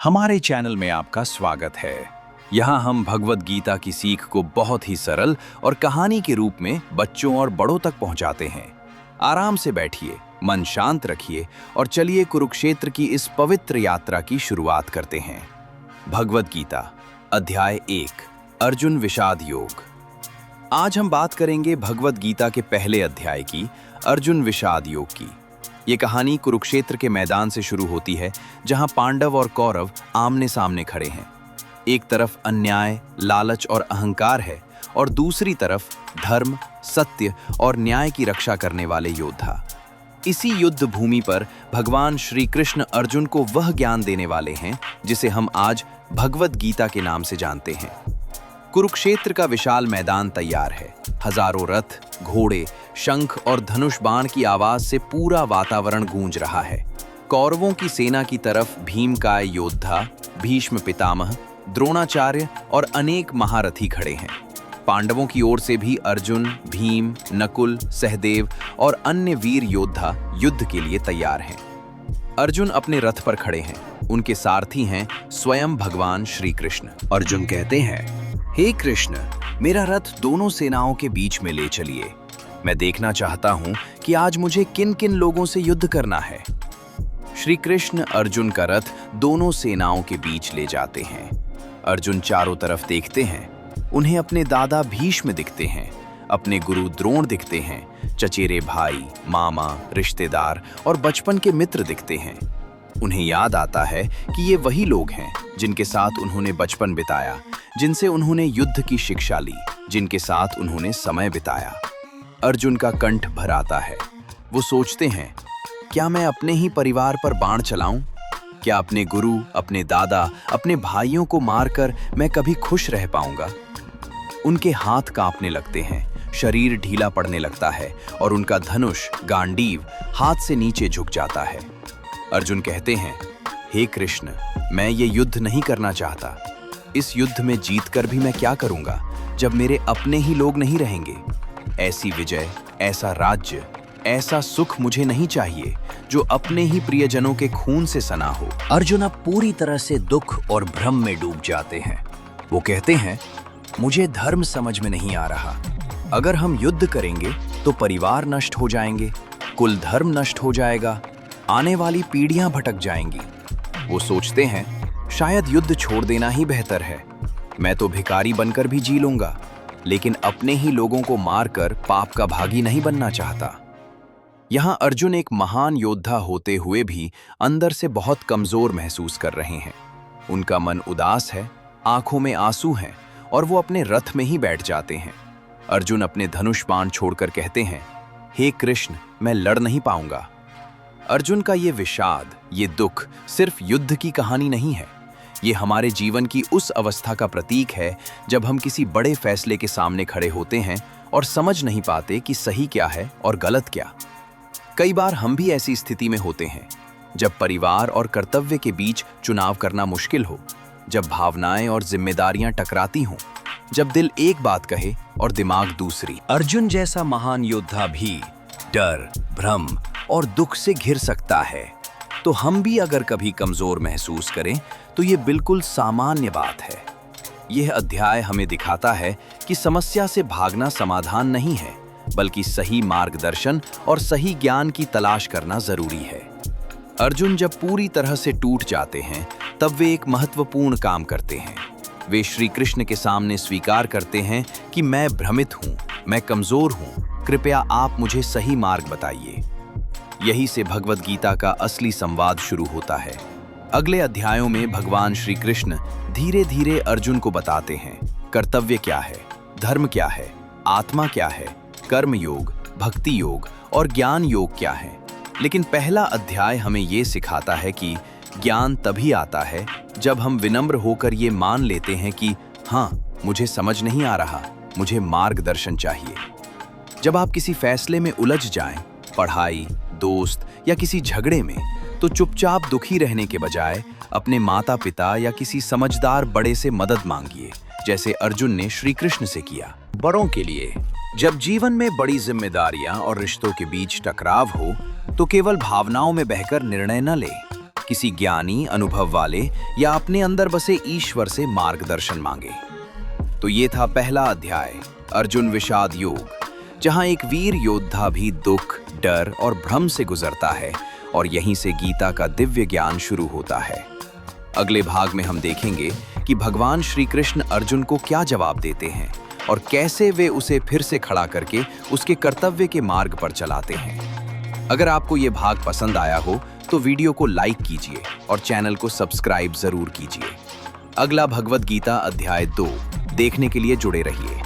हमारे चैनल में आपका स्वागत है। यहाँ हम भगवद गीता की सीख को बहुत ही सरल और कहानी के रूप में बच्चों और बड़ों तक पहुँचाते हैं। आराम से बैठिए, मन शांत रखिए और चलिए कुरुक्षेत्र की इस पवित्र यात्रा की शुरुआत करते हैं। भगवद गीता अध्याय 1 अर्जुन विषाद योग। आज हम बात करेंगे भगवद गीता के पहले अध्याय की, अर्जुन विषाद योग की। ये कहानी कुरुक्षेत्र के मैदान से शुरू होती है, जहां पांडव और कौरव आमने सामने खड़े हैं। एक तरफ अन्याय, लालच और अहंकार है और दूसरी तरफ धर्म, सत्य और न्याय की रक्षा करने वाले योद्धा। इसी युद्ध भूमि पर भगवान श्री कृष्ण अर्जुन को वह ज्ञान देने वाले हैं जिसे हम आज भगवद गीता के नाम से जानते हैं। कुरुक्षेत्र का विशाल मैदान तैयार है। हजारों रथ, घोड़े, शंख और धनुष बाण की आवाज से पूरा वातावरण गूंज रहा है। कौरवों की सेना की तरफ भीमकाय योद्धा, भीष्म पितामह, द्रोणाचार्य और अनेक महारथी खड़े हैं। पांडवों की ओर से भी अर्जुन, भीम, नकुल, सहदेव और अन्य वीर योद्धा युद्ध के लिए तैयार हैं। अर्जुन अपने रथ पर खड़े हैं। उनके सारथी हैं स्वयं भगवान श्री कृष्ण। अर्जुन कहते हैं, हे कृष्ण, मेरा रथ दोनों सेनाओं के बीच में ले चलिए। मैं देखना चाहता हूं कि आज मुझे किन किन लोगों से युद्ध करना है। श्री कृष्ण अर्जुन का रथ दोनों सेनाओं के बीच ले जाते हैं। अर्जुन चारों तरफ देखते हैं। उन्हें अपने दादा भीष्म दिखते हैं, अपने गुरु द्रोण दिखते हैं, चचेरे भाई, मामा, रिश्तेदार और बचपन के मित्र दिखते हैं। उन्हें याद आता है कि ये वही लोग हैं जिनके साथ उन्होंने बचपन बिताया, जिनसे उन्होंने युद्ध की शिक्षा ली, जिनके साथ उन्होंने समय बिताया। अर्जुन का कंठ भर आता है। वो सोचते हैं, क्या मैं अपने ही परिवार पर बाण चलाऊं? क्या अपने गुरु, अपने दादा, अपने भाइयों को मारकर मैं कभी खुश रह पाऊंगा? उनके हाथ कांपने लगते हैं, शरीर ढीला पड़ने लगता है और उनका धनुष, गांडीव हाथ से नीचे झुक जाता है। अर्जुन कहते हैं, हे कृष्ण, मैं ये युद्ध नहीं करना चाहता। इस युद्ध में जीतकर भी मैं क्या करूंगा जब मेरे अपने ही लोग नहीं रहेंगे? ऐसी विजय, ऐसा राज्य, ऐसा सुख मुझे नहीं चाहिए जो अपने ही प्रियजनों के खून से सना हो। अर्जुन अब पूरी तरह से दुख और भ्रम में डूब जाते हैं। वो कहते हैं, मुझे धर्म समझ में नहीं आ रहा। अगर हम युद्ध करेंगे तो परिवार नष्ट हो जाएंगे, कुल धर्म नष्ट हो जाएगा, आने वाली पीढ़ियां भटक जाएंगी। वो सोचते हैं, शायद युद्ध छोड़ देना ही बेहतर है। मैं तो भिखारी बनकर भी जी लूंगा, लेकिन अपने ही लोगों को मारकर पाप का भागी नहीं बनना चाहता। यहाँ अर्जुन एक महान योद्धा होते हुए भी अंदर से बहुत कमजोर महसूस कर रहे हैं। उनका मन उदास है, आंखों में आंसू हैं और वो अपने रथ में ही बैठ जाते हैं। अर्जुन अपने धनुष बाण छोड़कर कहते हैं, हे कृष्ण, मैं लड़ नहीं पाऊंगा। अर्जुन का ये विषाद, ये दुख सिर्फ युद्ध की कहानी नहीं है। ये हमारे जीवन की उस अवस्था का प्रतीक है जब हम किसी बड़े फैसले के सामने खड़े होते हैं और समझ नहीं पाते कि सही क्या है और गलत क्या। कई बार हम भी ऐसी स्थिति में होते हैं जब परिवार और कर्तव्य के बीच चुनाव करना मुश्किल हो, जब भावनाएं और जिम्मेदारियां टकराती हों, जब दिल एक बात कहे और दिमाग दूसरी। अर्जुन जैसा महान योद्धा भी डर, भ्रम और दुख से घिर सकता है। तो हम भी अगर कभी कमजोर महसूस करें तो ये बिल्कुल सामान्य बात है। यह अध्याय हमें दिखाता है कि समस्या से भागना समाधान नहीं है, बल्कि सही मार्गदर्शन और सही ज्ञान की तलाश करना जरूरी है। अर्जुन जब पूरी तरह से टूट जाते हैं, तब वे एक महत्वपूर्ण काम करते हैं। वे श्री कृष्ण के सामने स्वीकार करते हैं कि मैं भ्रमित हूँ, मैं कमजोर हूँ, कृपया आप मुझे सही मार्ग बताइए। यही से भगवद गीता का असली संवाद शुरू होता है। अगले अध्यायों में भगवान श्री कृष्ण धीरे धीरे अर्जुन को बताते हैं, कर्तव्य क्या है, धर्म क्या है, आत्मा क्या है, कर्म योग, भक्ति योग और ज्ञान योग क्या है। लेकिन पहला अध्याय हमें ये सिखाता है कि ज्ञान तभी आता है जब हम विनम्र होकर ये मान लेते हैं कि हाँ, मुझे समझ नहीं आ रहा, मुझे मार्गदर्शन चाहिए। जब आप किसी फैसले में उलझ जाएं, पढ़ाई, दोस्त या किसी झगड़े में, तो चुपचाप दुखी रहने के बजाय अपने माता पिता या किसी समझदार बड़े से मदद मांगिए, जैसे अर्जुन ने श्री कृष्ण से किया। बड़ों के लिए, जब जीवन में बड़ी जिम्मेदारियां और रिश्तों के बीच टकराव हो, तो केवल भावनाओं में बहकर निर्णय न लें। किसी ज्ञानी, अनुभव वाले या अपने अंदर बसे ईश्वर से मार्गदर्शन मांगे। तो ये था पहला अध्याय, अर्जुन विषाद योग, जहां एक वीर योद्धा भी दुख, डर और भ्रम से गुजरता है और यहीं से गीता का दिव्य ज्ञान शुरू होता है। अगले भाग में हम देखेंगे कि भगवान श्री कृष्ण अर्जुन को क्या जवाब देते हैं और कैसे वे उसे फिर से खड़ा करके उसके कर्तव्य के मार्ग पर चलाते हैं। अगर आपको ये भाग पसंद आया हो तो वीडियो को लाइक कीजिए और चैनल को सब्सक्राइब जरूर कीजिए। अगला भगवद गीता अध्याय 2 देखने के लिए जुड़े रहिए।